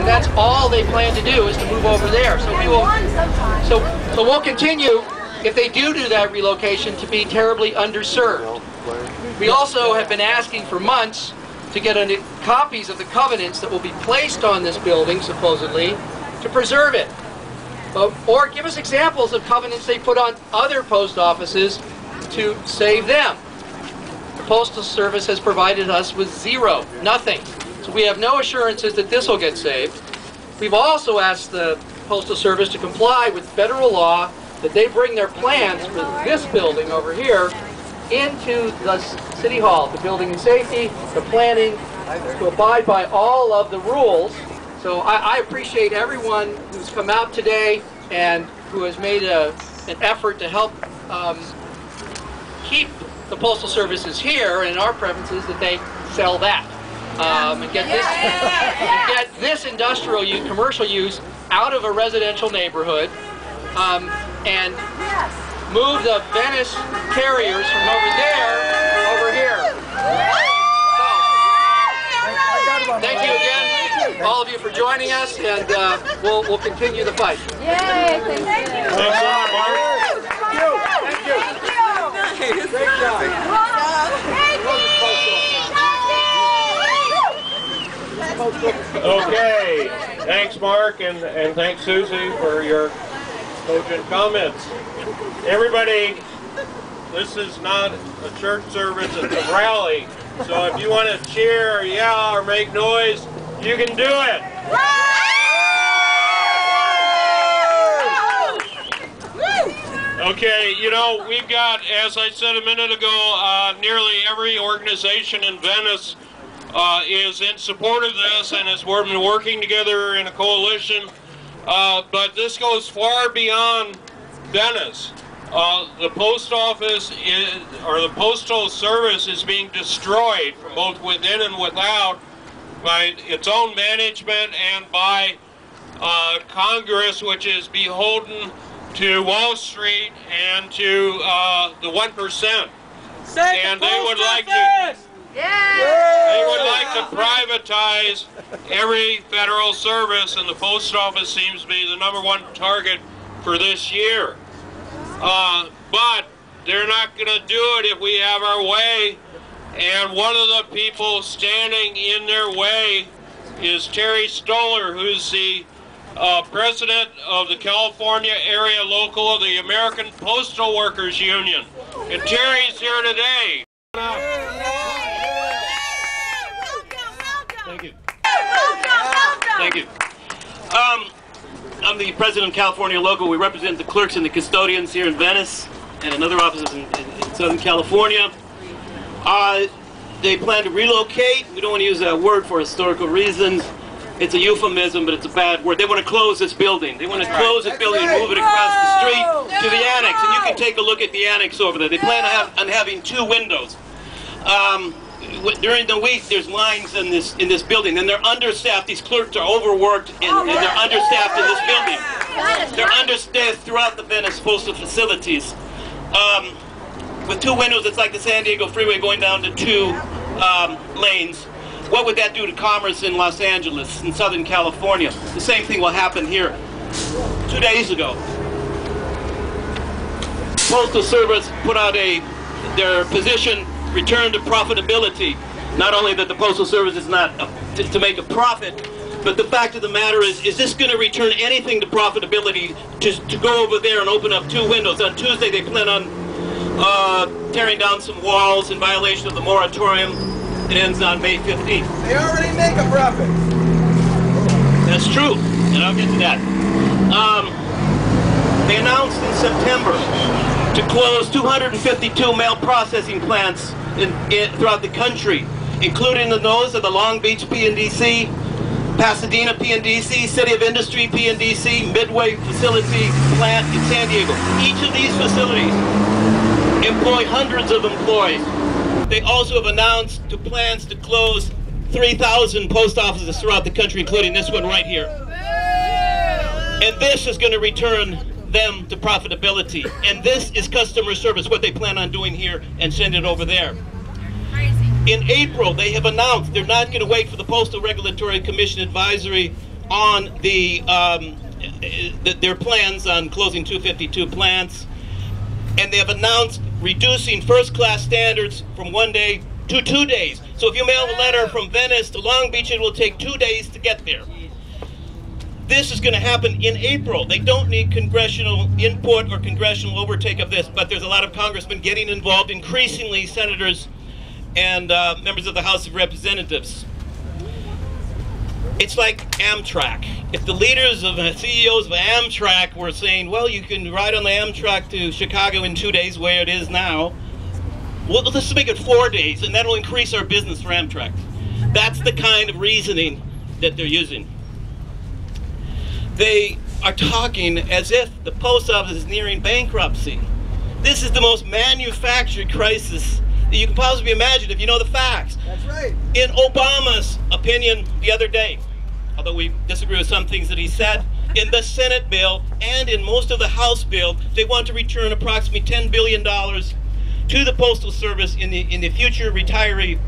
that's all they plan to do, is to move over there. So we will. So we'll continue, if they do that relocation, to be terribly underserved. We also have been asking for months to get copies of the covenants that will be placed on this building, supposedly, to preserve it. Or give us examples of covenants they put on other post offices to save them. The Postal Service has provided us with zero, nothing. So we have no assurances that this will get saved. We've also asked the Postal Service to comply with federal law, that they bring their plans for this building over here into the City Hall, the building and safety, the planning, to abide by all of the rules. So I appreciate everyone who's come out today and who has made an effort to help keep the Postal Services here, and our preference is that they sell that and get this industrial use, commercial use out of a residential neighborhood, and move the Venice carriers from over there over here. So, thank you again, all of you, for joining us, and we'll continue the fight. Yay! Thank you. Thanks a lot, Mark. Thank you. Thank you. Great job. Okay. Thanks, Mark, and thanks, Suzy, for your cogent comments. Everybody, this is not a church service, it's a rally. So if you want to cheer or yell or make noise, you can do it. Okay, you know, we've got, as I said a minute ago, nearly every organization in Venice is in support of this, and has been working together in a coalition. But this goes far beyond Venice. The post office or the Postal Service is being destroyed from both within and without by its own management and by Congress, which is beholden to Wall Street and to the 1%. And they would like to. They would like to privatize every federal service, and the post office seems to be the #1 target for this year. But they're not going to do it if we have our way, and one of the people standing in their way is Terry Stoller, who's the president of the California area local of the American Postal Workers Union. And Terry's here today. Thank you. Thank you. I'm the president of California Local. We represent the clerks and the custodians here in Venice and in other offices in Southern California. They plan to relocate. We don't want to use that word for historical reasons. It's a euphemism, but it's a bad word. They want to close this building. They want to close this building and move it across the street to the annex. And you can take a look at the annex over there. They plan on having 2 windows. During the week, there's lines in this building, and they're understaffed. These clerks are overworked, and they're understaffed in this building. They're understaffed throughout the Venice postal facilities. With 2 windows, it's like the San Diego freeway going down to 2 lanes. What would that do to commerce in Los Angeles, in Southern California? The same thing will happen here. 2 days ago, Postal Service put out their position, return to profitability. Not only that the Postal Service is not to make a profit, but the fact of the matter is this going to return anything to profitability to go over there and open up 2 windows? On Tuesday, they plan on tearing down some walls in violation of the moratorium. It ends on May 15th. They already make a profit. That's true, and I'll get to that. They announced in September to close 252 mail processing plants throughout the country, including those of the Long Beach PNDC, Pasadena PNDC, City of Industry PNDC, Midway Facility Plant in San Diego. Each of these facilities employ hundreds of employees. They also have announced plans to close 3,000 post offices throughout the country, including this one right here. And this is going to return them to profitability. And this is customer service, what they plan on doing here and send it over there. In April, they have announced they're not going to wait for the Postal Regulatory Commission advisory on their plans on closing 252 plants, and they have announced reducing first-class standards from 1 day to 2 days. So if you mail a letter from Venice to Long Beach, it will take 2 days to get there. This is going to happen in April. They don't need congressional input or congressional overtake of this, but there's a lot of congressmen getting involved, increasingly senators and members of the House of Representatives. It's like Amtrak. If the leaders of CEOs of Amtrak were saying, well, you can ride on the Amtrak to Chicago in 2 days where it is now, well, let's make it 4 days, and that'll increase our business for Amtrak. That's the kind of reasoning that they're using. They are talking as if the post office is nearing bankruptcy. This is the most manufactured crisis that you can possibly imagine if you know the facts. That's right. In Obama's opinion the other day, although we disagree with some things that he said, in the Senate bill and in most of the House bill, they want to return approximately $10 billion to the Postal Service in the future retiree,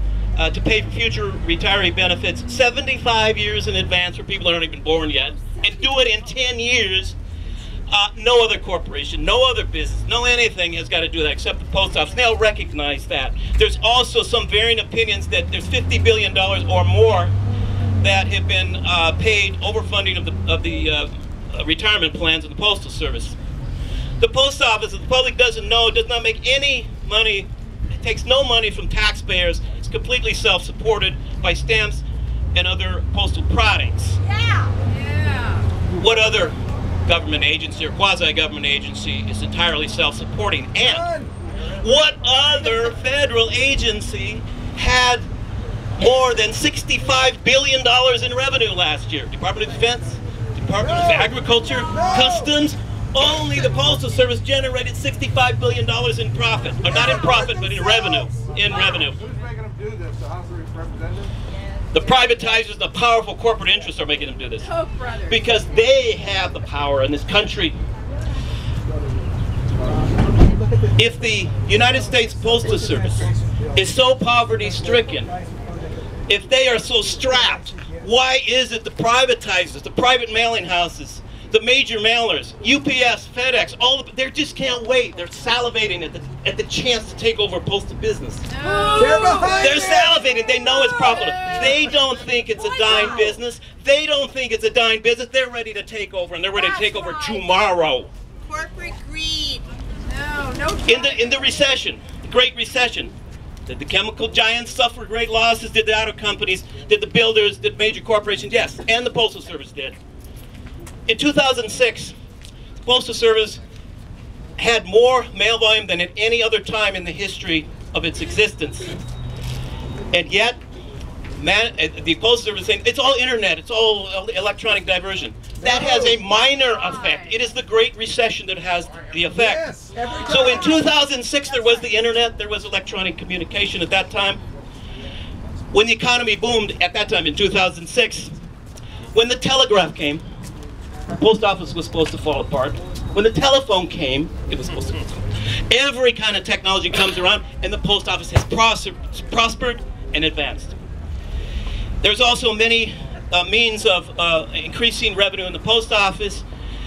to pay for future retiree benefits 75 years in advance for people that aren't even born yet, and do it in 10 years. No other corporation, no other business, no anything has got to do that except the post office. They'll recognize that. There's also some varying opinions that there's $50 billion or more that have been paid overfunding of the retirement plans of the Postal Service. The post office, if the public doesn't know, does not make any money. It takes no money from taxpayers. It's completely self-supported by stamps and other postal products. Yeah. What other government agency or quasi-government agency is entirely self-supporting? And what other federal agency had more than $65 billion in revenue last year? Department of Defense? Department of Agriculture? Customs? Only the Postal Service generated $65 billion in profit. Or not in profit, but in revenue. In revenue. Who's making them do this? The House of Representatives? The privatizers, the powerful corporate interests are making them do this. Koch brothers. Because they have the power in this country. If the United States Postal Service is so poverty-stricken, if they are so strapped, why is it the privatizers, the private mailing houses, the major mailers, UPS, FedEx, they just can't wait. They're salivating at the chance to take over postal business. They're salivating. They know it's profitable. They don't think it's a dying business. They don't think it's a dying business. They're ready to take over, and they're ready to take over tomorrow. Corporate greed. No. In the recession, the Great Recession, did the chemical giants suffer great losses? Did the auto companies? Did the builders? Did major corporations? Yes, and the Postal Service did. In 2006, the Postal Service had more mail volume than at any other time in the history of its existence. And yet, the Postal Service is saying, it's all internet, it's all electronic diversion. That has a minor effect. It is the Great Recession that has the effect. So in 2006, there was the internet, there was electronic communication at that time. When the economy boomed at that time in 2006, when the telegraph came, the post office was supposed to fall apart. When the telephone came, it was supposed to fall apart. Every kind of technology comes around, and the post office has prospered and advanced. There's also many means of increasing revenue in the post office,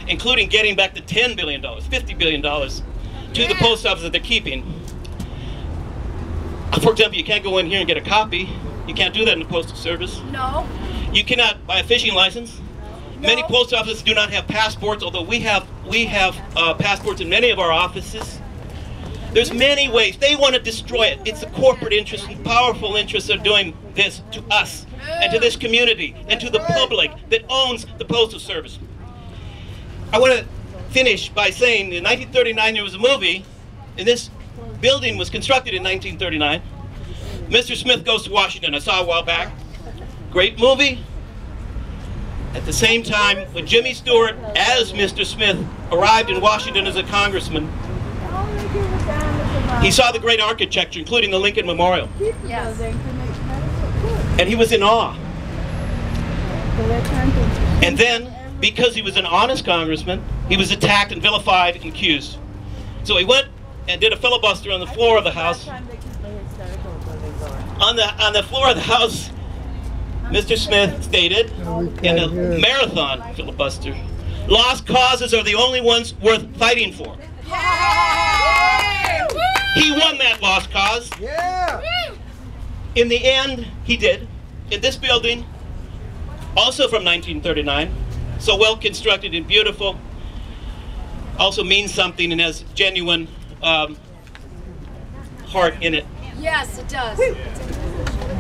including getting back to $10 billion, $50 billion to the post office that they're keeping. For example, you can't go in here and get a copy. You can't do that in the Postal Service. No. You cannot buy a fishing license. Many post offices do not have passports, although we have passports in many of our offices. There's many ways. They want to destroy it. It's the corporate interests and powerful interests that are doing this to us and to this community and to the public that owns the Postal Service. I want to finish by saying in 1939 there was a movie, and this building was constructed in 1939. Mr. Smith Goes to Washington. I saw it a while back. Great movie. At the same time, when Jimmy Stewart, as Mr. Smith, arrived in Washington as a congressman, he saw the great architecture, including the Lincoln Memorial. Yes. And he was in awe. And then, because he was an honest congressman, he was attacked and vilified and accused. So he went and did a filibuster on the floor of the House. On the floor of the House, Mr. Smith stated in a marathon filibuster, lost causes are the only ones worth fighting for. He won that lost cause. In the end, he did. In this building, also from 1939, so well constructed and beautiful, also means something and has genuine heart in it. Yes, it does.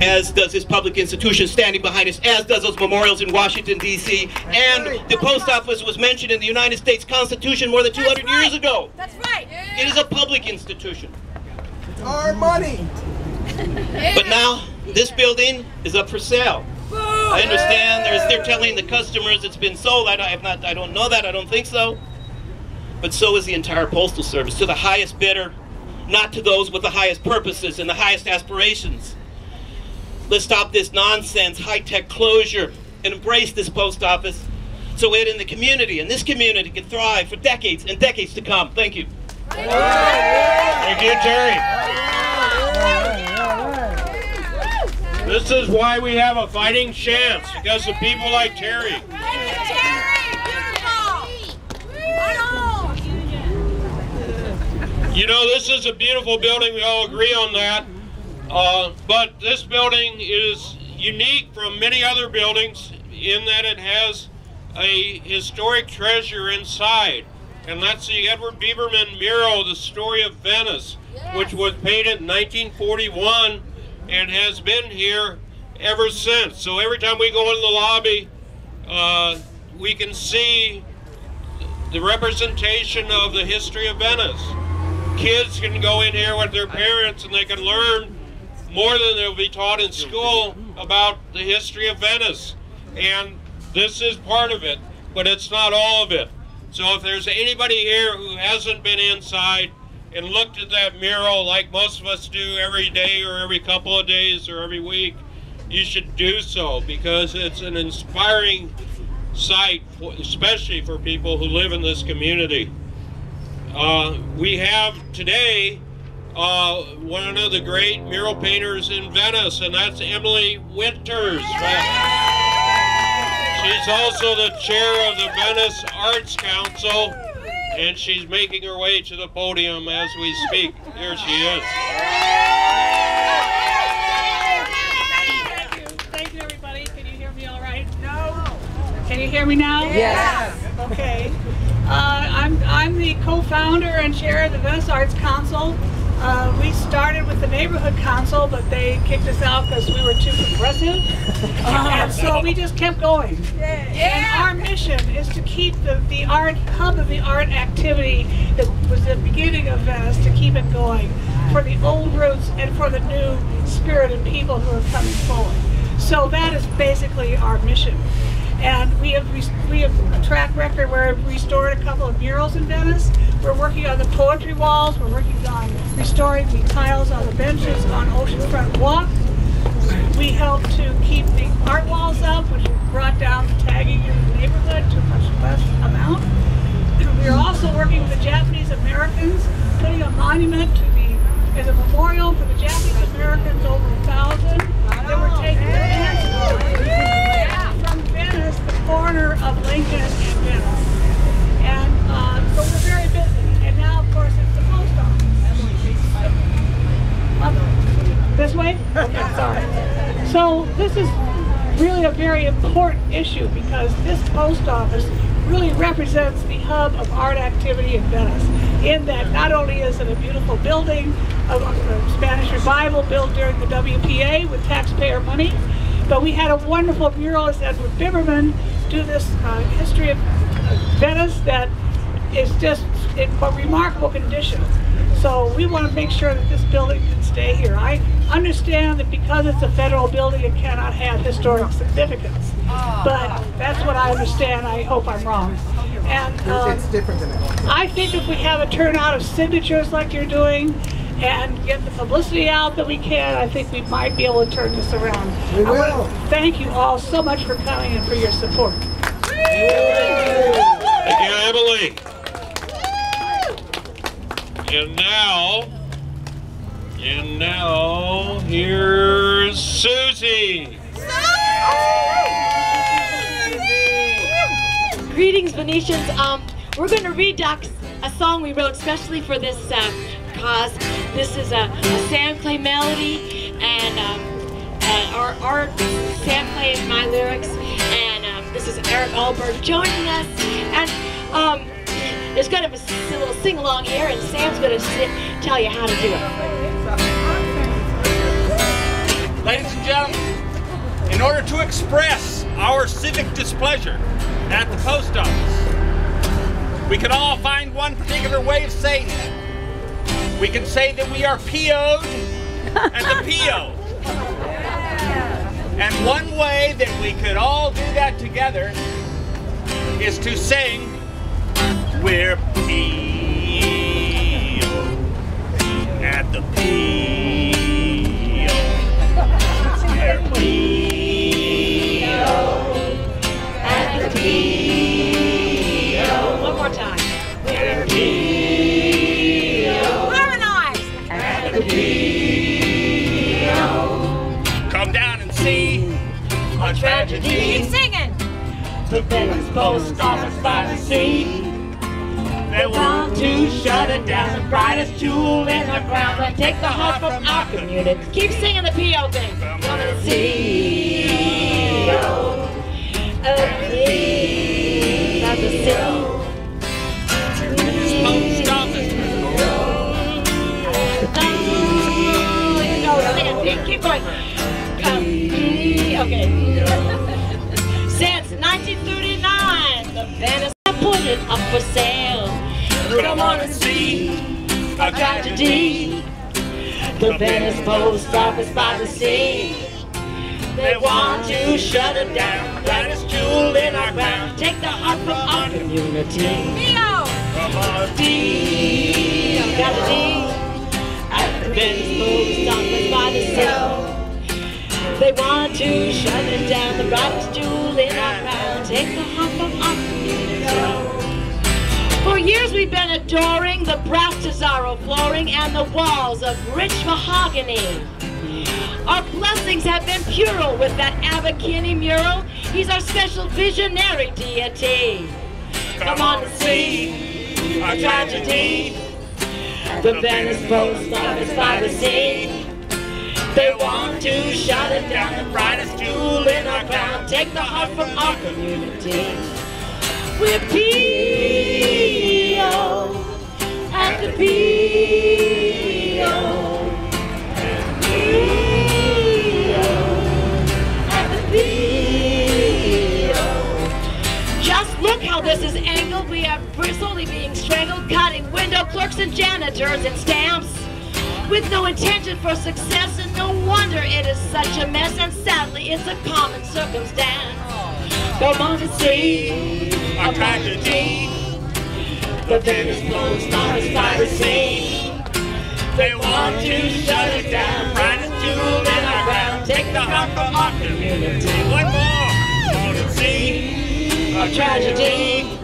As does this public institution standing behind us, as does those memorials in Washington, D.C. And the post office was mentioned in the United States Constitution more than 200 years ago. That's right. It is a public institution. It's our money. But now, this building is up for sale. I understand they're telling the customers it's been sold. I don't know that, I don't think so. But so is the entire Postal Service, to the highest bidder, not to those with the highest purposes and the highest aspirations. Let's stop this nonsense, high-tech closure, and embrace this post office so it and the community, and this community can thrive for decades and decades to come. Thank you. Thank you, Terry. This is why we have a fighting chance, because of people like Terry. You know, this is a beautiful building, we all agree on that. But this building is unique from many other buildings in that it has a historic treasure inside. And that's the Edward Biberman mural, The Story of Venice, which was painted in 1941 and has been here ever since. So every time we go in the lobby, we can see the representation of the history of Venice. Kids can go in here with their parents and they can learn more than they'll be taught in school about the history of Venice. And this is part of it, but it's not all of it. So if there's anybody here who hasn't been inside and looked at that mural like most of us do every day or every couple of days or every week, you should do so, because it's an inspiring sight, especially for people who live in this community. We have today one of the great mural painters in Venice, and that's Emily Winters. She's also the chair of the Venice Arts Council, and she's making her way to the podium as we speak. Here she is. Thank you, everybody. Can you hear me all right? No. Can you hear me now? Yes. Okay. I'm the co-founder and chair of the Venice Arts Council. We started with the neighborhood council, but they kicked us out because we were too progressive. And so we just kept going. And our mission is to keep the art hub of the art activity that was the beginning of Venice, to keep it going for the old roots and for the new spirited people who are coming forward. So that is basically our mission. And we have a track record where we've restored a couple of murals in Venice. We're working on the poetry walls. We're working on restoring the tiles on the benches on Oceanfront Walk. We help to keep the art walls up, which brought down the tagging in the neighborhood to a much less amount. We are also working with the Japanese Americans, putting a monument to as a memorial for the Japanese Americans, over 1,000 that were taking the dance from Venice, the corner of Lincoln and Venice. And so we're very busy. And now, of course, it's the post office. This way? Okay, sorry. So this is really a very important issue, because this post office really represents the hub of art activity in Venice, in that not only is it a beautiful building, a Spanish Revival built during the WPA with taxpayer money, but we had a wonderful muralist, Edward Biberman, do this history of Venice that is just in a remarkable condition. So we want to make sure that this building can stay here. I understand that because it's a federal building, it cannot have historic significance. But that's what I understand. I hope I'm wrong. And it's different than that. I think if we have a turnout of signatures like you're doing, and get the publicity out that we can, I think we might be able to turn this around. We will. I want to thank you all so much for coming and for your support. Thank you, Emily. And now, here's Suzy. Greetings, Venetians. We're going to redux a song we wrote especially for this cause. This is a Sam Clay melody, and our Sam Clay is my lyrics, and this is Eric Alberg joining us, and there's kind of a little sing-along here, and Sam's going to tell you how to do it. Ladies and gentlemen, in order to express our civic displeasure at the post office, we can all find one particular way of saying it. We can say that we are PO'd and the PO. And one way that we could all do that together is to sing, we're PO at the PO. We're PO at the PO. One more time. We're PO. Harmonize. At the PO. Come down and see a tragedy. Keep singing. The Venice post office by the sea. They want to shut it down, the brightest jewel in the crown, and take the heart from our community. Keep singing the PO thing. Come and see. By the sea. Post office. Keep going. Okay. Since 1939, the Venice put it up for sale. Come on and see a tragedy. The Venice post office by the sea. They want to shut it down, brightest jewel in our crown, take the heart from our community. Neo! Come on, Tragedy. At the Venice post office by the sea. They want to shut it down, the brightest jewel in our crown, take the heart from our community. For years we've been adoring the brass Tesoro flooring and the walls of rich mahogany. Our blessings have been pural with that Abercrombie mural. He's our special visionary deity. come on and see a tragedy. The Venice post office by the sea. They want to shut it down, the brightest jewel in our crown, take the heart from our community. We're P.O. at the P.O. at the P.O. Just look how this is angled. We are bristly being strangled, cutting window clerks and janitors and stamps. With no intention for success, and no wonder it is such a mess, and sadly it's a common circumstance. Come on to see A tragedy. the Venice post office by the sea. They want to shut it down, brightest jewel in our crown, take the heart from our community. One more, want to see a tragedy.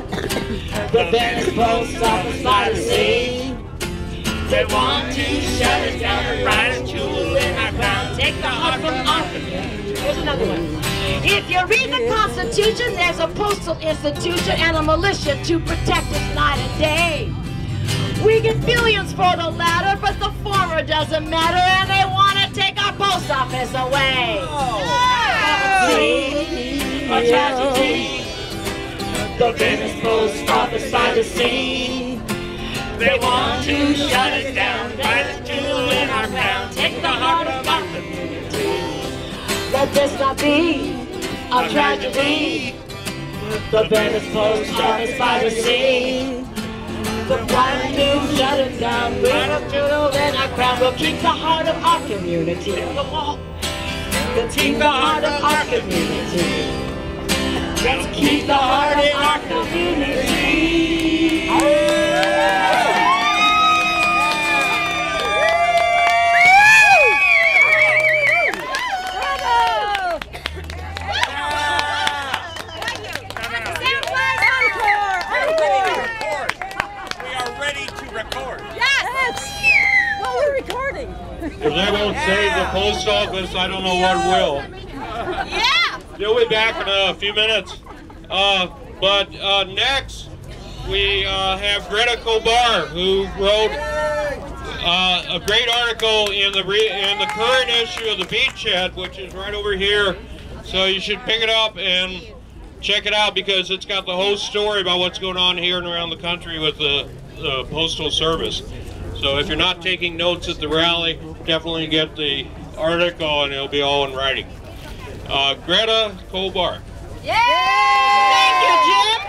The Venice post office by the sea. They want to shut it down, the brightest jewel in our crown, take the heart from our community. Here's another one. If you read the Constitution, there's a postal institution and a militia to protect us night and day. We get billions for the latter, but the former doesn't matter, and they want to take our post office away. A tragedy. The Venice post office by the sea. They want to shut it down, brightest jewel in our crown, take the heart of our community. Let this not be a tragedy. The Venice post office by the sea. The plan to shut it down, brightest jewel in our crown, will keep the heart of our community. Let's keep the heart of our community. Let's keep the heart of our community. If they won't save the post office, I don't know what will. Yeah! They'll be back in a few minutes. But next, we have Greta Cobar, who wrote a great article in the current issue of the Beachhead, which is right over here. So you should pick it up and check it out, because it's got the whole story about what's going on here and around the country with the Postal Service. So if you're not taking notes at the rally, definitely get the article and it'll be all in writing. Greta Cobar. Yay! Thank you, Jim.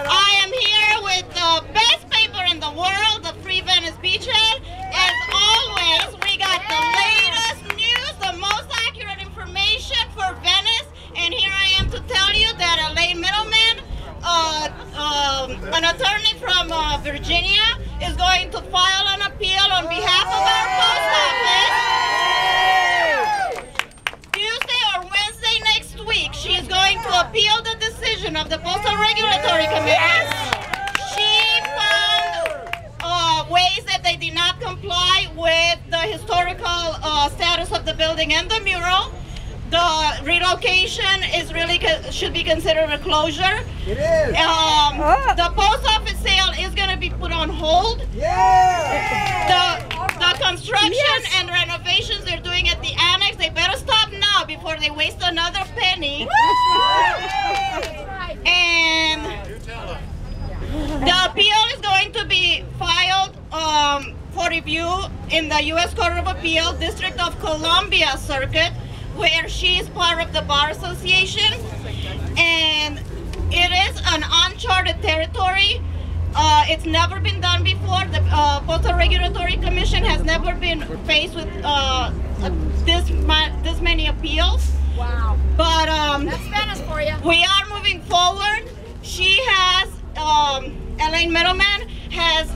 I am here with the best paper in the world, the Free Venice Beachhead. As always, we got the latest news, the most accurate information for Venice. And here I am to tell you that a late middleman, an attorney from Virginia, is going to file an appeal on behalf of our post office. Tuesday or Wednesday next week, she is going to appeal the decision of the Postal Regulatory Commission. She found ways that they did not comply with the historical status of the building and the mural. The relocation is really should be considered a closure. It is. The post office sale is going to be put on hold. Yeah. The construction and renovations they're doing at the annex, they better stop now before they waste another penny. And the appeal is going to be filed for review in the U.S. Court of Appeal, District of Columbia Circuit, where she is part of the Bar Association, and it is an uncharted territory. It's never been done before. The Postal Regulatory Commission has never been faced with this many appeals. Wow. But that's Venice for you. We are moving forward. She has, Elaine Middleman has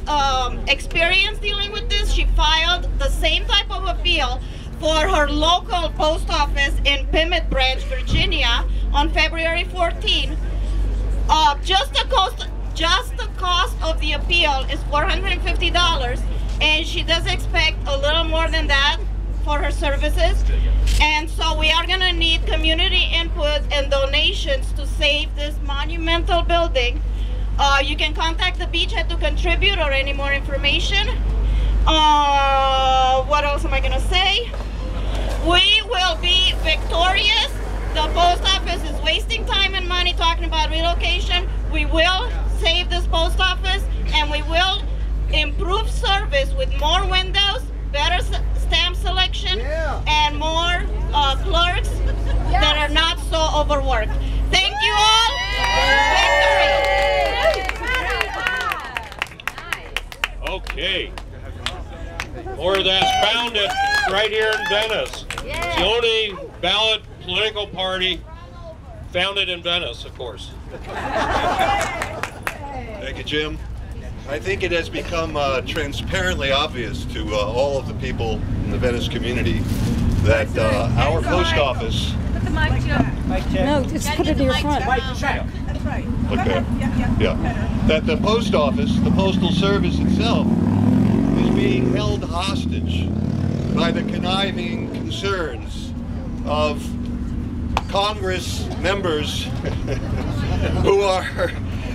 experience dealing with this. She filed the same type of appeal for her local post office in Plymouth Branch, Virginia, on February 14. Just the cost of the appeal is $450, and she does expect a little more than that for her services. And so we are going to need community input and donations to save this monumental building. You can contact the Beachhead to contribute or any more information. What else am I going to say? We will be victorious. The post office is wasting time and money talking about relocation. We will save this post office, and we will improve service with more windows, better stamp selection, and more clerks that are not so overworked. Thank you all. Victory. Okay. More of that's founded right here in Venice. It's the only ballot political party founded in Venice, of course. Thank you, Jim. I think it has become transparently obvious to all of the people in the Venice community that our post office... Put the mic to No, just put it in your front. That's right. Okay. Yeah. That the post office, the Postal Service itself, is being held hostage by the conniving concerns of Congress members who are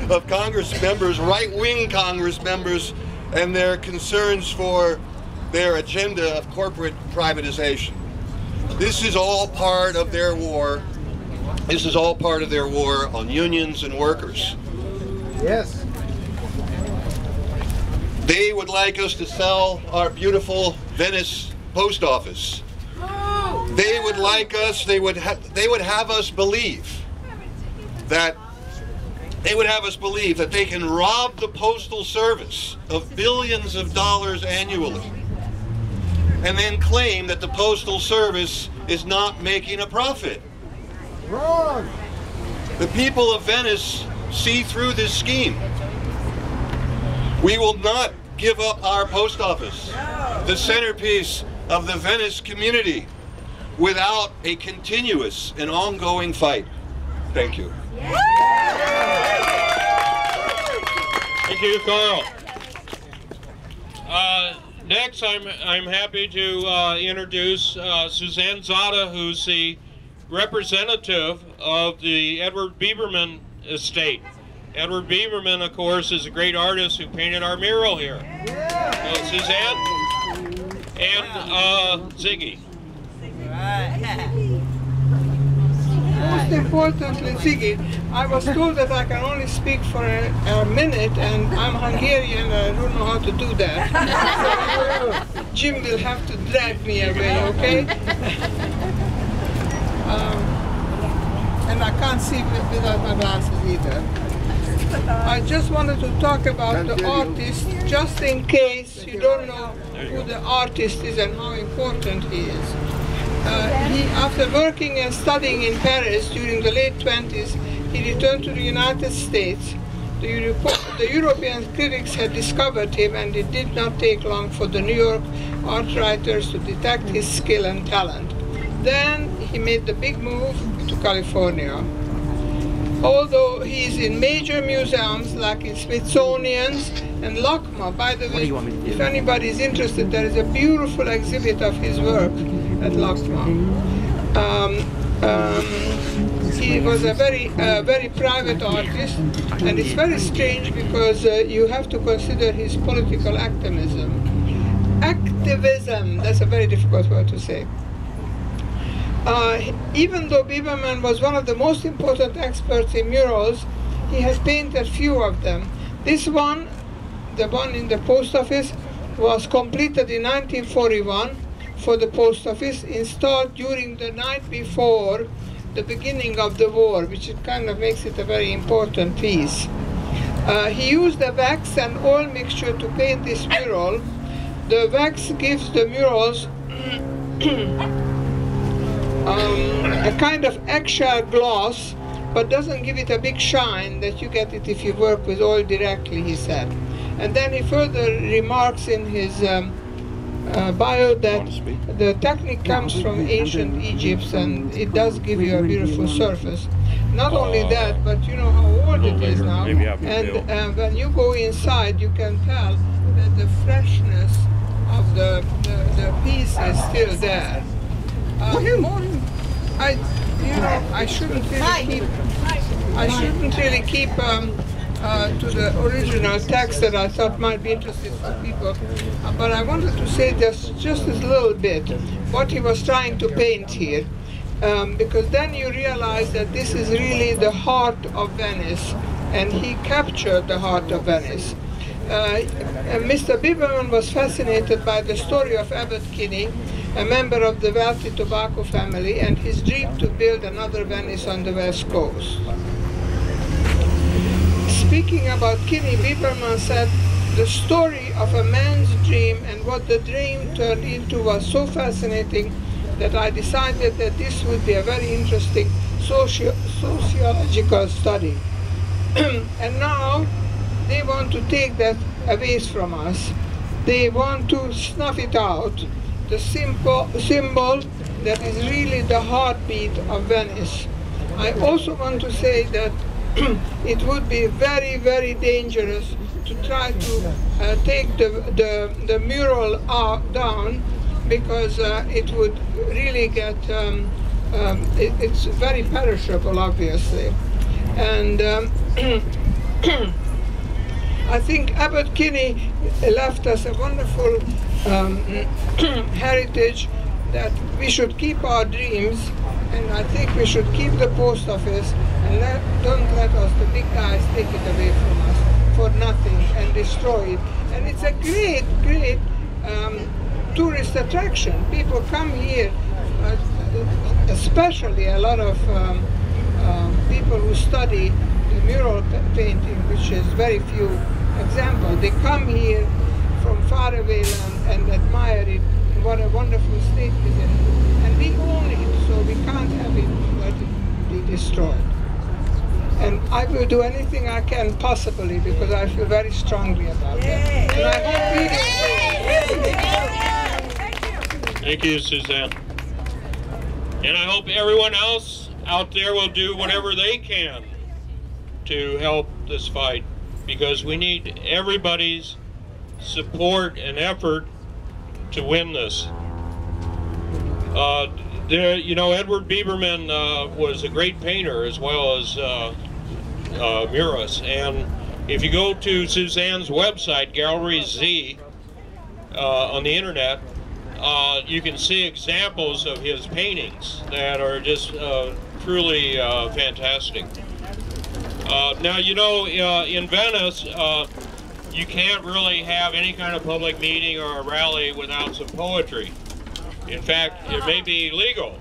right-wing Congress members, and their concerns for their agenda of corporate privatization. This is all part of their war. This is all part of their war on unions and workers. Yes. They would like us to sell our beautiful Venice post office. They would like us, they would have us believe that they can rob the Postal Service of billions of dollars annually, and then claim that the Postal Service is not making a profit. Wrong. The people of Venice see through this scheme. We will not give up our post office, the centerpiece of the Venice community, without a continuous and ongoing fight. Thank you. Thank you, Karl. Next, I'm happy to introduce Suzanne Zada, who's the representative of the Edward Biberman estate. Edward Biberman, of course, is a great artist who painted our mural here. Suzanne and Ziggy. Most importantly, Ziggy, I was told that I can only speak for a minute, and I'm Hungarian, and I don't know how to do that. So Jim will have to drag me away, okay? And I can't see without my glasses either. I just wanted to talk about the artist, just in case you don't know who the artist is and how important he is. After working and studying in Paris during the late 20s, he returned to the United States. The European critics had discovered him, and it did not take long for the New York art writers to detect his skill and talent. Then he made the big move to California. Although he is in major museums like in Smithsonian's and LACMA, by the way, if anybody is interested, there is a beautiful exhibit of his work at LACMA. He was a very private artist, and it's very strange because you have to consider his political activism. Activism, that's a very difficult word to say. Even though Biberman was one of the most important experts in murals, he has painted few of them. This one, the one in the post office, was completed in 1941 for the post office, installed during the night before the beginning of the war, which kind of makes it a very important piece. He used a wax and oil mixture to paint this mural. The wax gives the murals a kind of eggshell gloss, but doesn't give it a big shine that you get it if you work with oil directly, he said. And then he further remarks in his bio that the technique comes from ancient Egypt, and it does give you a beautiful surface. Not only that, but you know how old it is now, and when you go inside, you can tell that the freshness of the piece is still there. I shouldn't really keep to the original text that I thought might be interesting for people, but I wanted to say just a little bit what he was trying to paint here, because then you realize that this is really the heart of Venice, and he captured the heart of Venice. Mr. Biberman was fascinated by the story of Abbot Kinney, a member of the wealthy tobacco family, and his dream to build another Venice on the West Coast. Speaking about Kinney, Biberman said, "The story of a man's dream and what the dream turned into was so fascinating that I decided that this would be a very interesting sociological study." And now they want to take that away from us. They want to snuff it out, the symbol that is really the heartbeat of Venice. I also want to say that it would be very, very dangerous to try to take the mural down, because it would really get, it's very perishable, obviously. And I think Abbot Kinney left us a wonderful heritage that we should keep our dreams, and I think we should keep the post office, and don't let us, the big guys, take it away from us for nothing and destroy it. And it's a great, great tourist attraction. People come here, especially a lot of people who study the mural painting, which is very few examples. They come here from far away and admire it, and what a wonderful state it is in. And we own it, so we can't have it let it be destroyed. And I will do anything I can possibly, because I feel very strongly about that. And I hope Thank you, Suzanne. And I hope everyone else out there will do whatever they can to help this fight, because we need everybody's support and effort to win this. You know, Edward Biberman was a great painter as well as Muris. And if you go to Suzanne's website, Gallery Z, on the internet, you can see examples of his paintings that are just truly fantastic. Now, you know, in Venice, you can't really have any kind of public meeting or a rally without some poetry. In fact, it may be illegal.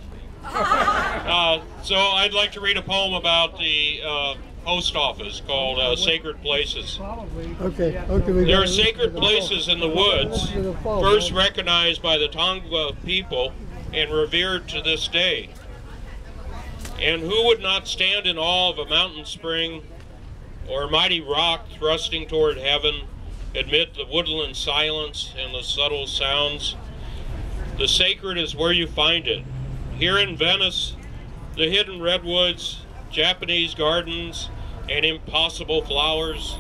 So I'd like to read a poem about the post office called Sacred Places. Okay. There are sacred places in the woods, first recognized by the Tongva people and revered to this day. And who would not stand in awe of a mountain spring or a mighty rock thrusting toward heaven amid the woodland silence and the subtle sounds? The sacred is where you find it. Here in Venice, the hidden redwoods, Japanese gardens, and impossible flowers.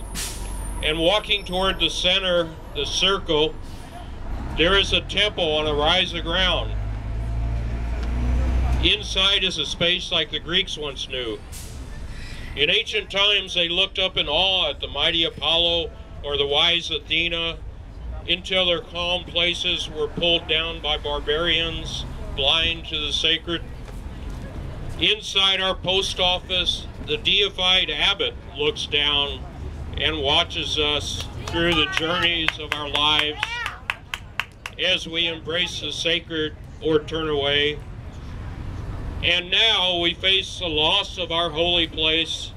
And walking toward the center, the circle, there is a temple on a rise of ground. Inside is a space like the Greeks once knew. In ancient times, they looked up in awe at the mighty Apollo or the wise Athena, until their calm places were pulled down by barbarians, blind to the sacred. Inside our post office, the deified abbot looks down and watches us through the journeys of our lives as we embrace the sacred or turn away. And now we face the loss of our holy place,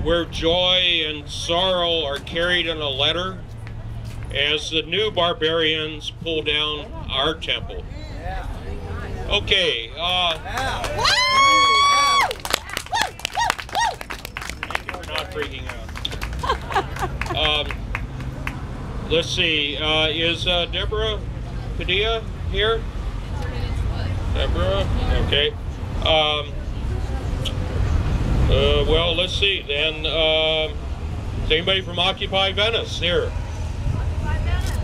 where joy and sorrow are carried in a letter as the new barbarians pull down our temple. Okay. Thank you for not freaking out. Let's see. Is Deborah Padilla here? Deborah? Okay. Well, let's see. Then, is anybody from Occupy Venice here?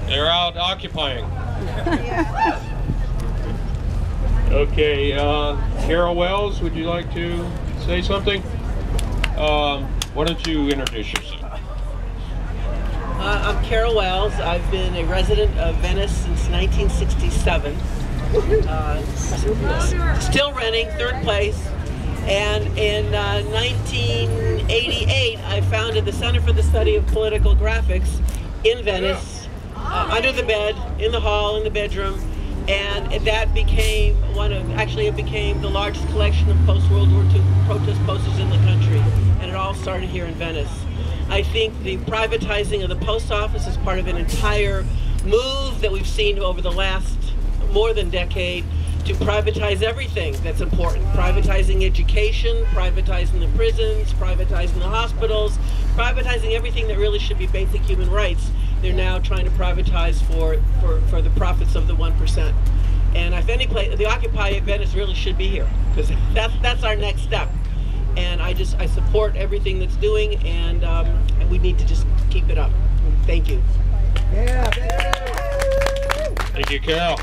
They're out occupying. Okay, Carol Wells, would you like to say something? Why don't you introduce yourself? I'm Carol Wells. I've been a resident of Venice since 1967. Still renting, third place. And in 1988, I founded the Center for the Study of Political Graphics in Venice, under the bed, in the hall, in the bedroom. And that became it became the largest collection of post-World War II protest posters in the country. And it all started here in Venice. I think the privatizing of the post office is part of an entire move that we've seen over the last more than decade to privatize everything that's important. Privatizing education, privatizing the prisons, privatizing the hospitals, privatizing everything that really should be basic human rights. They're now trying to privatize for the profits of the 1%. And if any place, the Occupy Venice really should be here, because that's our next step. And I support everything that's doing, and we need to just keep it up. Thank you. Yeah. Thank you, Carol.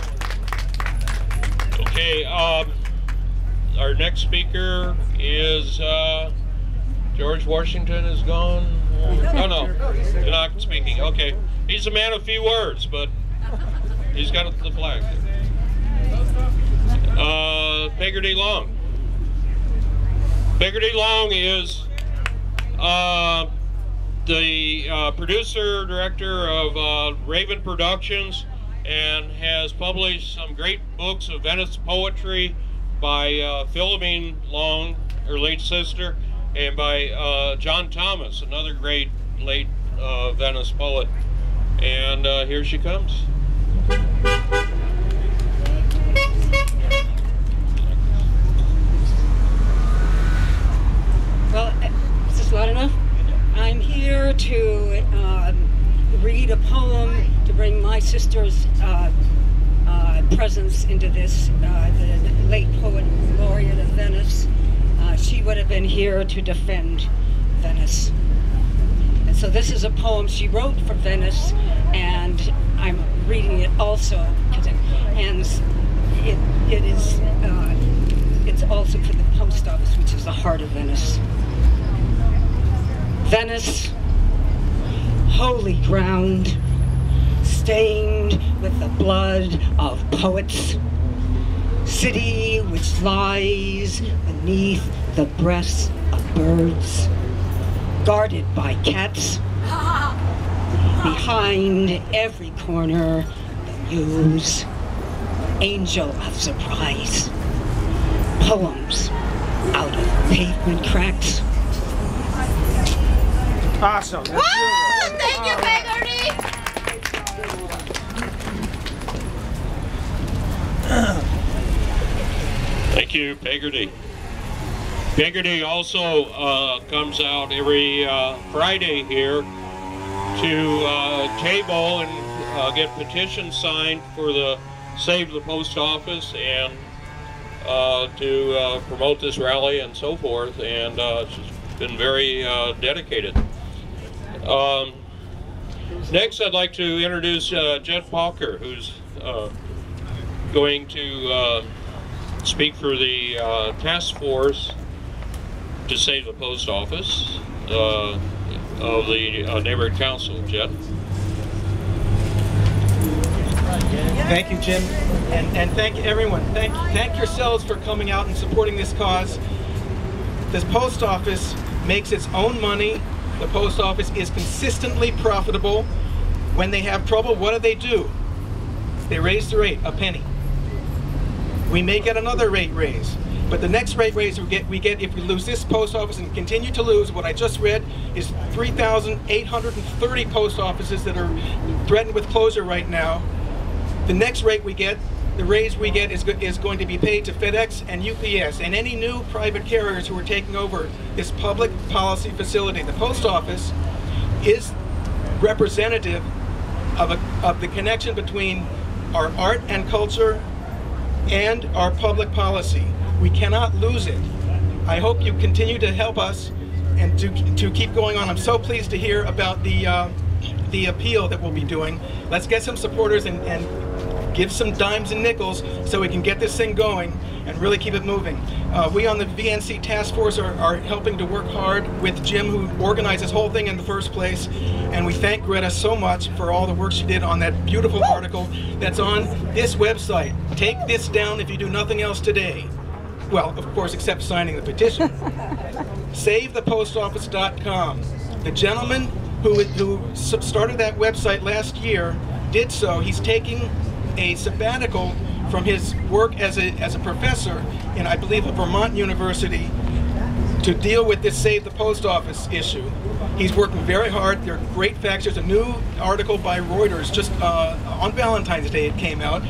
Okay, our next speaker is George Washington is gone. No, you're not speaking. Okay, he's a man of few words, but he's got the flag. Pegarty Long. Pegarty Long is the producer, director of Raven Productions, and has published some great books of Venice poetry by Philomene Long, her late sister, and by John Thomas, another great late Venice poet. And here she comes. Well, is this loud enough? I'm here to read a poem to bring my sister's presence into this, the late poet laureate of Venice. She would have been here to defend Venice. And so this is a poem she wrote for Venice, and I'm reading it also, and it's also for the post office, which is the heart of Venice. Venice, holy ground, stained with the blood of poets, city which lies beneath the breasts of birds, guarded by cats, behind every corner, the muse, angel of surprise, poems out of pavement cracks. Awesome. Woo! Thank you, Pegarty. Thank you, Pegarty. Pegarty also comes out every Friday here to table and get petitions signed for the Save the Post Office and to promote this rally and so forth, and she's been very dedicated. Next, I'd like to introduce Jen Pauker, who's going to speak for the task force to save the post office of the neighborhood council. Jen. Thank you, Jim, and thank everyone. Thank yourselves for coming out and supporting this cause. This post office makes its own money. The post office is consistently profitable. When they have trouble, what do? They raise the rate a penny. We may get another rate raise, but the next rate raise we get if we lose this post office and continue to lose, what I just read is 3,830 post offices that are threatened with closure right now. The next rate we get, the raise we get is going to be paid to FedEx and UPS and any new private carriers who are taking over this public policy facility. The post office is representative of the connection between our art and culture and our public policy. We cannot lose it. I hope you continue to help us and to keep going on. I'm so pleased to hear about the appeal that we'll be doing. Let's get some supporters and give some dimes and nickels so we can get this thing going and really keep it moving. We on the VNC task force are helping to work hard with Jim, who organized this whole thing in the first place, and we thank Greta so much for all the work she did on that beautiful article that's on this website. Take this down if you do nothing else today. Well, of course, except signing the petition. SaveThePostOffice.com. The gentleman who started that website last year did so. He's taking a sabbatical from his work as a professor in, I believe, a Vermont university to deal with this Save the Post Office issue. He's working very hard. There are great facts. There's a new article by Reuters just on Valentine's Day it came out.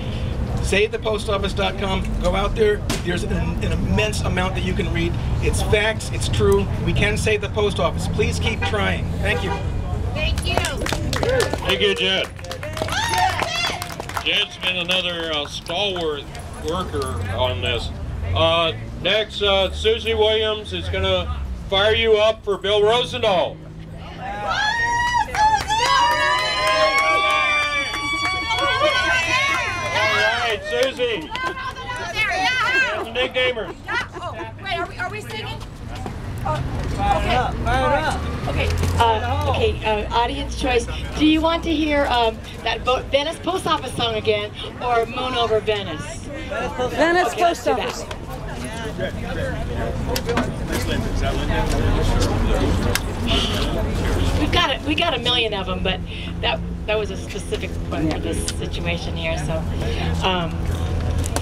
SaveThePostOffice.com. Go out there. There's an immense amount that you can read. It's facts. It's true. We can save the post office. Please keep trying. Thank you. Thank you. Thank you, Jed. Jed's been another stalwart worker on this. Next, Suzy Williams is going to fire you up for Bill Rosendahl. Suzy. And the nicknamers. Oh, wait, are we singing? Okay, audience choice. Do you want to hear that Venice Post Office song again, or Moon Over Venice? Venice Post Office. We got a million of them, but that was a specific one for this situation here. So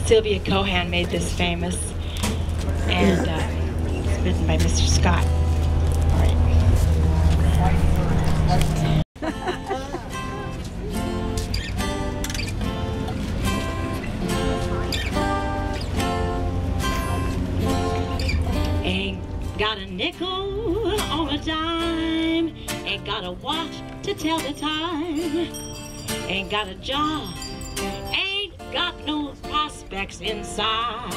Sylvia Cohan made this famous, and it's written by Mr. Scott. All right. Ain't got a nickel or a dime, ain't got a watch to tell the time, ain't got a job, ain't got no prospects inside,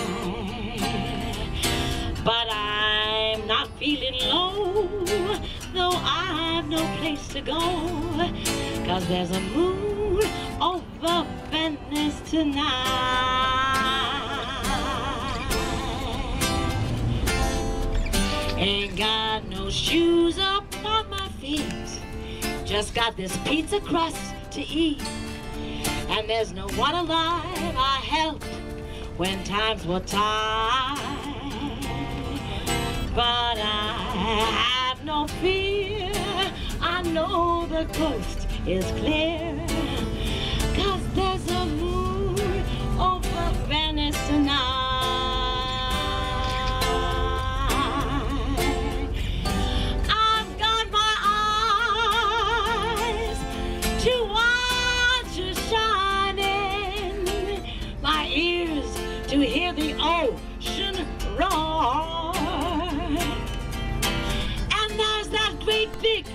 but I'm not feeling low, though I've no place to go, 'cause there's a moon over Venice tonight. Ain't got no shoes up on my feet. Just got this pizza crust to eat. And there's no one alive I helped when times were tight. But I have no fear. I know the coast is clear. 'Cause there's a moon over Venice tonight. I've got my eyes to watch you shining, my ears to hear the ocean roar. And there's that great big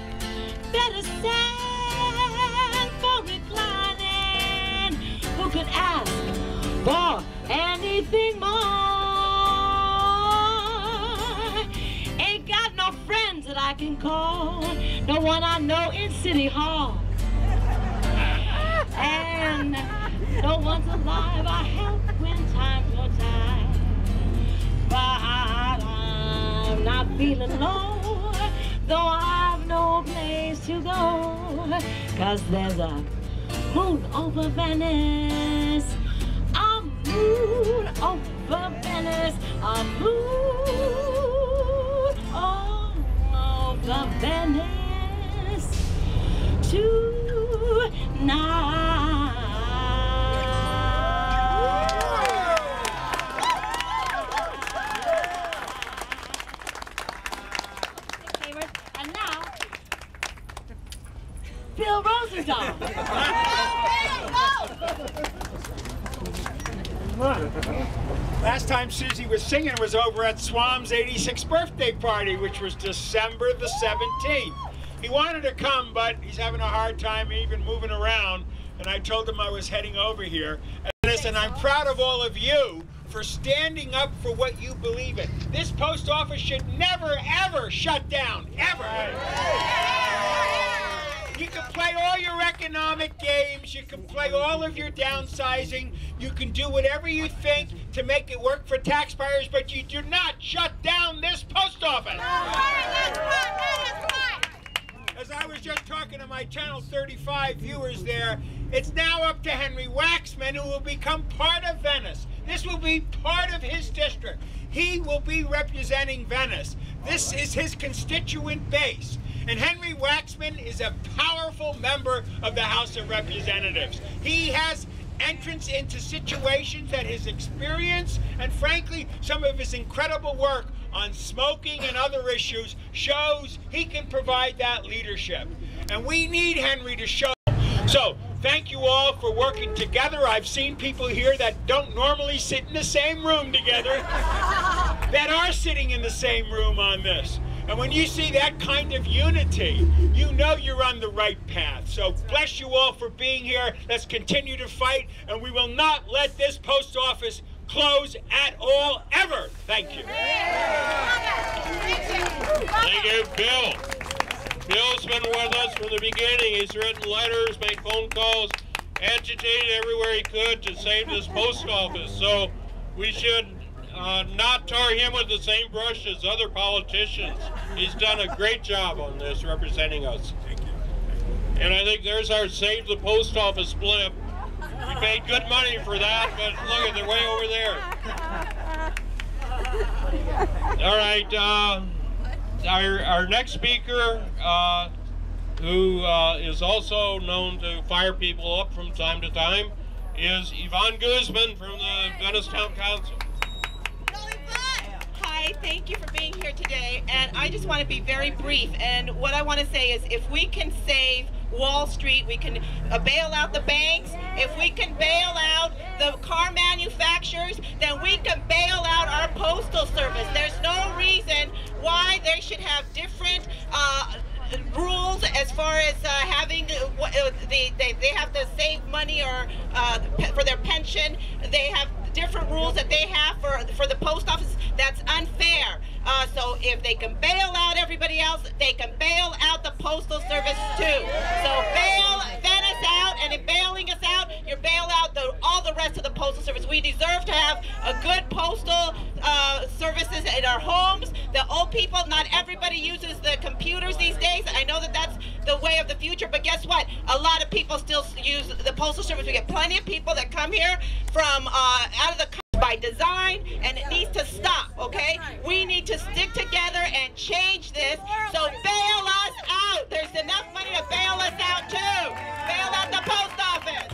bed of sand for reclining. Who could ask for anything more? Ain't got no friends that I can call, no one I know in City Hall. And no one's alive I help when times were tight. But I'm not feeling low, though I've no place to go. 'Cause there's a moon over Venice, a moon over Venice, a moon over Venice tonight. And now, Bill Rosendahl. Last time Suzy was singing was over at Swam's 86th birthday party, which was December the 17th. He wanted to come, but he's having a hard time even moving around, and I told him I was heading over here. And listen, I'm proud of all of you for standing up for what you believe in. This post office should never, ever shut down, ever. You can play all your economic games, you can play all of your downsizing, you can do whatever you think to make it work for taxpayers, but you do not shut down this post office. As I was just talking to my Channel 35 viewers there, it's now up to Henry Waxman, who will become part of Venice. This will be part of his district. He will be representing Venice. This is his constituent base. And Henry Waxman is a powerful member of the House of Representatives. He has entrance into situations that his experience and frankly some of his incredible work on smoking and other issues shows he can provide that leadership. And we need Henry to show. So thank you all for working together. I've seen people here that don't normally sit in the same room together that are sitting in the same room on this. And when you see that kind of unity, you know you're on the right path. So bless you all for being here. Let's continue to fight, and we will not let this post office close at all, ever. Thank you. Thank you, Bill. Bill's been with us from the beginning. He's written letters, made phone calls, agitated everywhere he could to save this post office. So we should not tar him with the same brush as other politicians. He's done a great job on this, representing us. Thank you. And I think there's our Save the Post Office blip. We paid good money for that, but look at, they're way over there. All right, our next speaker, who is also known to fire people up from time to time, is Yvonne Guzman from the Venice Town Council. Hi, thank you for being here today, and I just want to be very brief. And what I want to say is, if we can save Wall Street, we can bail out the banks. If we can bail out the car manufacturers, then we can bail out our postal service. There's no reason why they should have different rules as far as having they have to save money or for their pension. They have different rules that they have for the post office. That's unfair. So if they can bail out everybody else, they can bail out the postal service too. So bail Venice out, and in bailing us out, you bail out all the rest of the postal service. We deserve to have a good postal services in our homes. The old people, not everybody uses the computers these days. I know that that's the way of the future, but guess what? A lot of people still use the Postal Service. We get plenty of people that come here from out of the country by design, and it needs to stop, okay? We need to stick together and change this, so bail us out. There's enough money to bail us out too. Bail out the post office.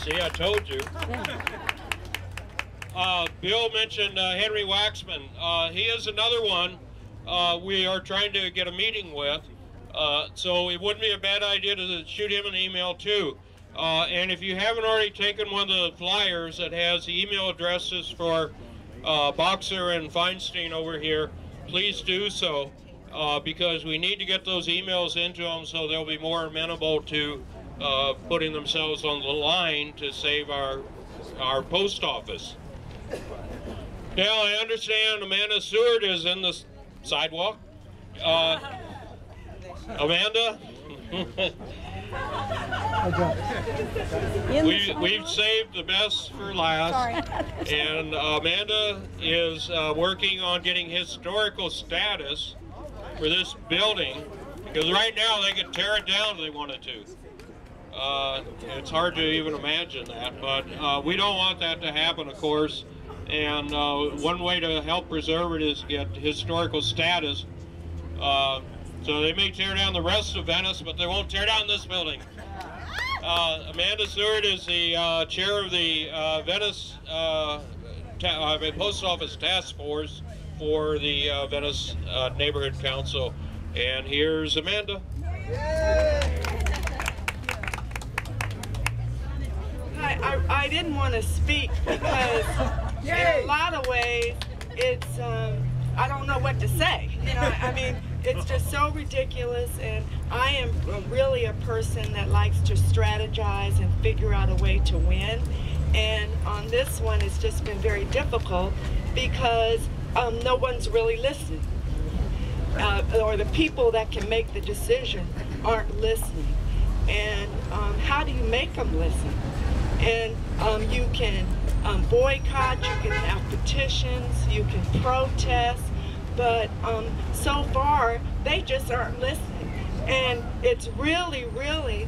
See, I told you. Bill mentioned Henry Waxman. He is another one we are trying to get a meeting with, so it wouldn't be a bad idea to shoot him an email too. And if you haven't already taken one of the flyers that has the email addresses for Boxer and Feinstein over here, please do so, because we need to get those emails into them so they'll be more amenable to putting themselves on the line to save our post office. Now, I understand Amanda Seward is in the sidewalk. Amanda? We've saved the best for last. And Amanda is working on getting historical status for this building, because right now they could tear it down if they wanted to. It's hard to even imagine that, but we don't want that to happen, of course. And one way to help preserve it is get historical status. So they may tear down the rest of Venice, but they won't tear down this building. Amanda Seward is the chair of the Venice Post Office Task Force for the Venice Neighborhood Council. And here's Amanda. I didn't want to speak because in a lot of ways it's I don't know what to say. You know, I mean, it's just so ridiculous, and I am really a person that likes to strategize and figure out a way to win. And on this one, it's just been very difficult because no one's really listening. Or the people that can make the decision aren't listening. And how do you make them listen? And you can boycott, you can have petitions, you can protest, but so far they just aren't listening. And it's really, really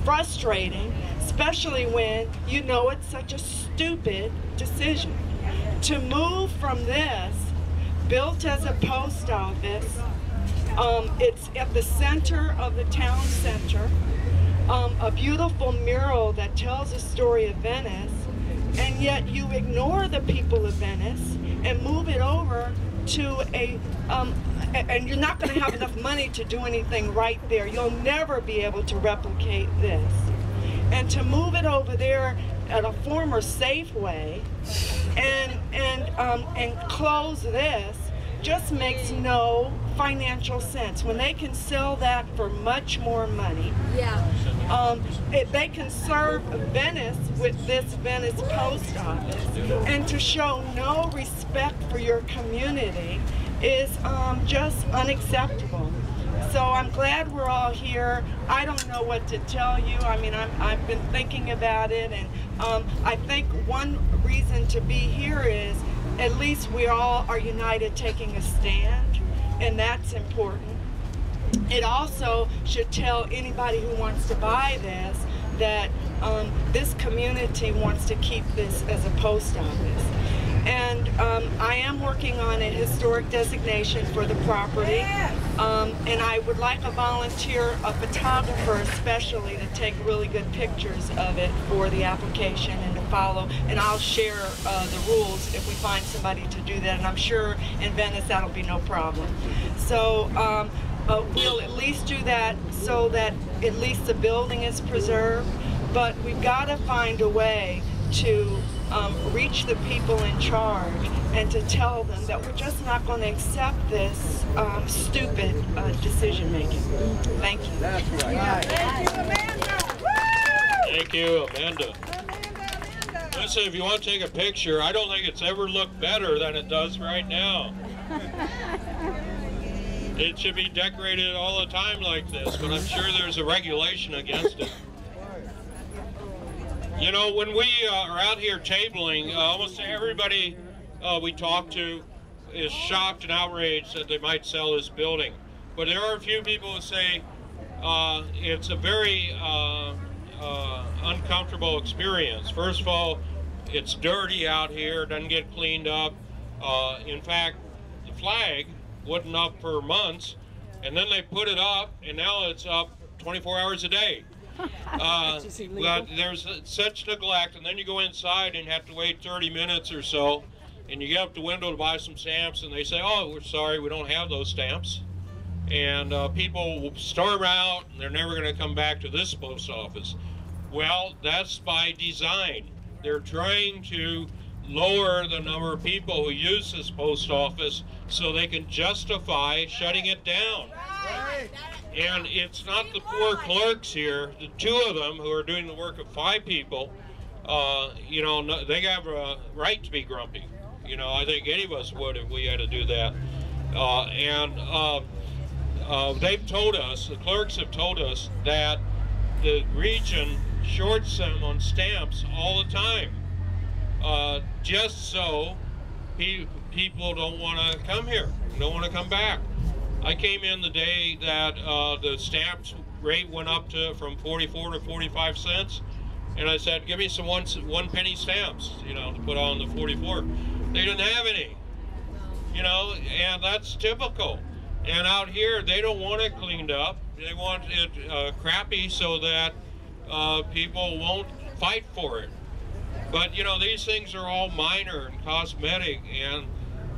frustrating, especially when you know it's such a stupid decision. To move from this, built as a post office, it's at the center of the town center, a beautiful mural that tells the story of Venice, and yet you ignore the people of Venice and move it over to and you're not going to have enough money to do anything right there. You'll never be able to replicate this. And to move it over there at a former Safeway and close this just makes no financial sense. When they can sell that for much more money, they can serve Venice with this Venice post office, and to show no respect for your community is just unacceptable. So I'm glad we're all here. I don't know what to tell you. I mean, I've been thinking about it, and I think one reason to be here is at least we all are united taking a stand, and that's important. It also should tell anybody who wants to buy this that this community wants to keep this as a post office. And I am working on a historic designation for the property, and I would like a volunteer, a photographer especially, to take really good pictures of it for the application and to follow, and I'll share the rules if we find somebody to do that, and I'm sure in Venice that'll be no problem. So we'll at least do that so that at least the building is preserved, but we've got to find a way to reach the people in charge and to tell them that we're just not going to accept this stupid decision making. Thank you. That's right. Thank you, Amanda. Listen, if you want to take a picture, I don't think it's ever looked better than it does right now. It should be decorated all the time like this, but I'm sure there's a regulation against it. You know, when we are out here tabling, almost everybody we talk to is shocked and outraged that they might sell this building. But there are a few people who say it's a very uncomfortable experience. First of all, it's dirty out here, doesn't get cleaned up. In fact, the flag wasn't up for months, and then they put it up, and now it's up 24 hours a day. But there's such neglect, and then you go inside and have to wait 30 minutes or so, and you get up the window to buy some stamps, and they say, oh, we're sorry, we don't have those stamps. And people will storm out, and they're never going to come back to this post office. Well, that's by design. They're trying to lower the number of people who use this post office so they can justify shutting it down. Right. And it's not the poor clerks here, the two of them who are doing the work of 5 people, you know, they have a right to be grumpy. You know, I think any of us would if we had to do that. They've told us, the clerks have told us, that the region shorts them on stamps all the time, just so people don't want to come here, don't want to come back. I came in the day that the stamps rate went up to from 44 to 45 cents, and I said, give me some one penny stamps, you know, to put on the 44. They didn't have any, you know, and that's typical. And out here, they don't want it cleaned up. They want it crappy so that people won't fight for it. But, you know, these things are all minor and cosmetic, and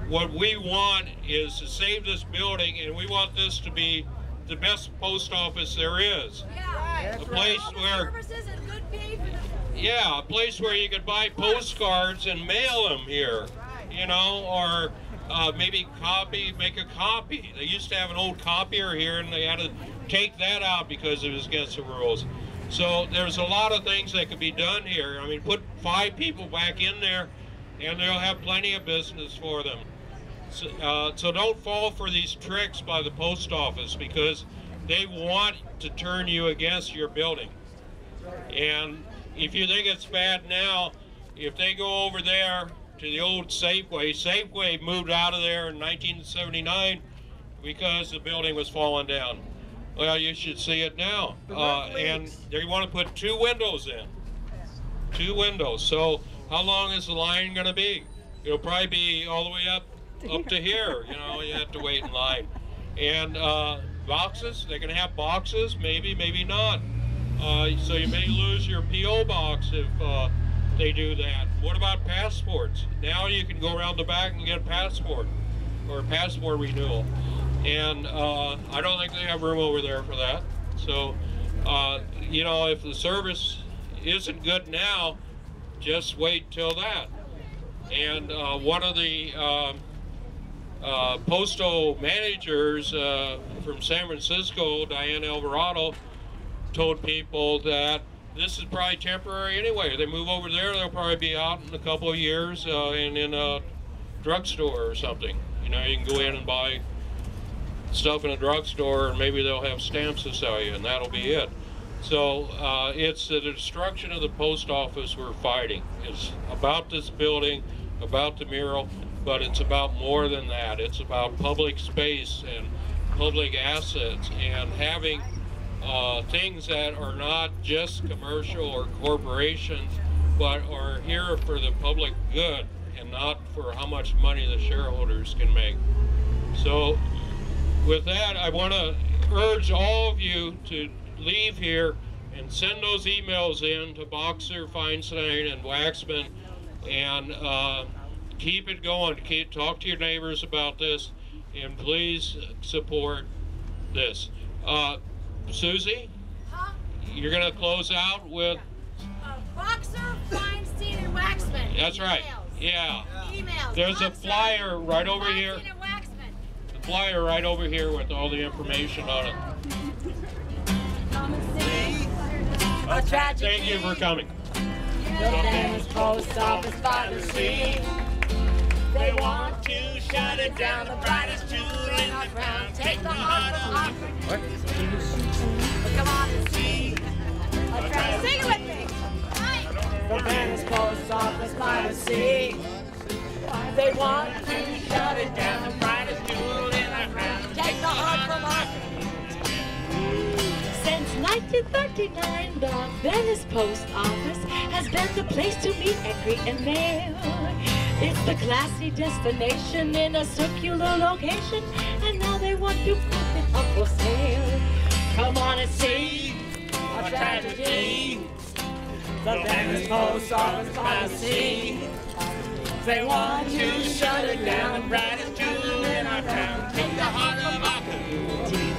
what we want is to save this building, and we want this to be the best post office there is. Yeah. A place where, yeah, a place where you could buy postcards and mail them here, you know, or maybe make a copy. They used to have an old copier here, and they had to take that out because it was against the rules. So there's a lot of things that could be done here. I mean, put 5 people back in there, and they'll have plenty of business for them. So don't fall for these tricks by the post office, because they want to turn you against your building. And if you think it's bad now, if they go over there to the old Safeway. Safeway moved out of there in 1979 because the building was falling down. Well, you should see it now. And they want to put 2 windows in. 2 windows. So how long is the line going to be? It'll probably be all the way up to here. You know, you have to wait in line. And boxes, they're going to have boxes, maybe, maybe not. So you may lose your P.O. box if they do that. What about passports? Now you can go around the back and get a passport or a passport renewal. And I don't think they have room over there for that. So, you know, if the service isn't good now, just wait till that. And one of the postal managers from San Francisco, Diane Alvarado, told people that this is probably temporary anyway. They move over there, they'll probably be out in a couple of years and in a drugstore or something. You know, you can go in and buy stuff in a drugstore, and maybe they'll have stamps to sell you, and that'll be it. So it's the destruction of the post office we're fighting. It's about this building, about the mural, but it's about more than that. It's about public space and public assets and having things that are not just commercial or corporations, but are here for the public good and not for how much money the shareholders can make. So with that, I want to urge all of you to leave here and send those emails in to Boxer, Feinstein, and Waxman, and keep it going. Talk to your neighbors about this, and please support this. Suzy, you're going to close out with Boxer, Feinstein, and Waxman. That's right. Yeah. Emails. There's a flyer right over here. The flyer right over here with all the information on it. Come and see a tragedy. Thank you for coming. The Venice post office by the sea. They want to shut it down, the brightest jewel in our crown. Take the heart of our come on and see. Sing it with me. The Venice post office by the sea. They want to shut it down, the brightest jewel in our crown. Take the heart from our Since 1939, the Venice Post Office has been the place to meet and greet and mail. It's the classy destination in a circular location, and now they want to put it up for sale. Come on and see a tragedy. The Venice Post Office by the sea. They want to shut it down, the brightest jewel in our crown. Take the heart of our community.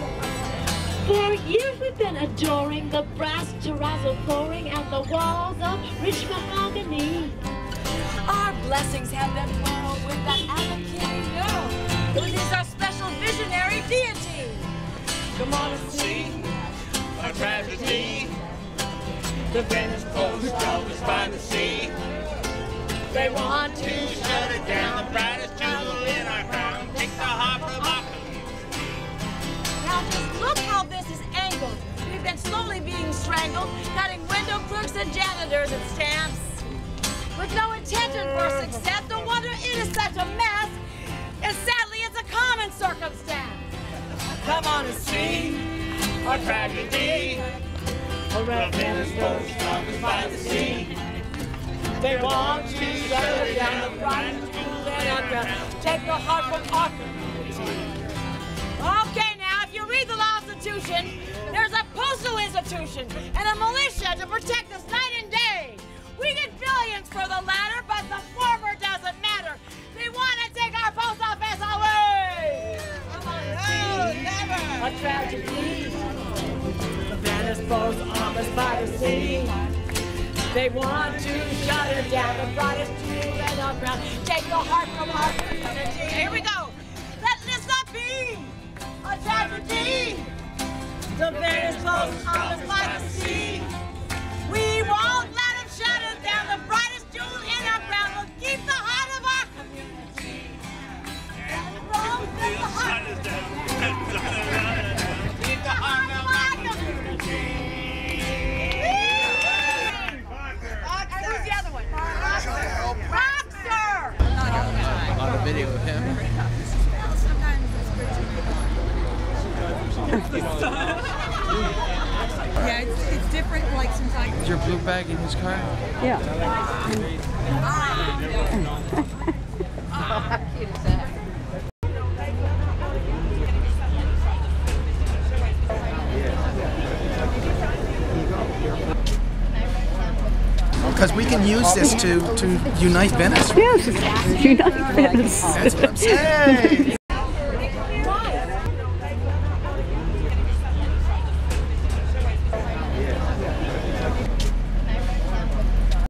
For years we've been adoring the brass terrazzo flooring and the walls of rich mahogany. Our blessings have been borrowed with that Abrams, who is our special visionary deity. Come on and see a tragedy. The Venice Post Office by the sea. They want to shut it down, the brightest jewel in our crown. Take the heart from our community. Now just look how this is angled. We've been slowly being strangled, cutting window clerks and janitors and stamps. With no intention for success, no wonder it is such a mess. And sadly, it's a common circumstance. Come on and see a tragedy. A Venice Post Office by the sea. They want to shut it down, the brightest jewel in our crown. Take the heart from our community. Okay, now, if you read the Constitution, there's a postal institution and a militia to protect us night and day. We get billions for the latter, but the former doesn't matter. They want to take our post office away. Come on, no, never. A tragedy. The Venice Post Office by the sea. They want to shut it down, the brightest jewel in our crown. Take the heart from our community. Here we go. Let this not be a tragedy. The Venice Post Office by the sea. We won't let them shut it down. The brightest jewel in our crown will keep the heart of our community. Keep the heart of our community. And who's the other one? Boxer! On a video of him. Yeah, it's different. Like sometimes. Is your blue bag in his car? Yeah. How cute is that? Because we can use this to unite Venice. Yes, unite Venice. That's what I'm saying.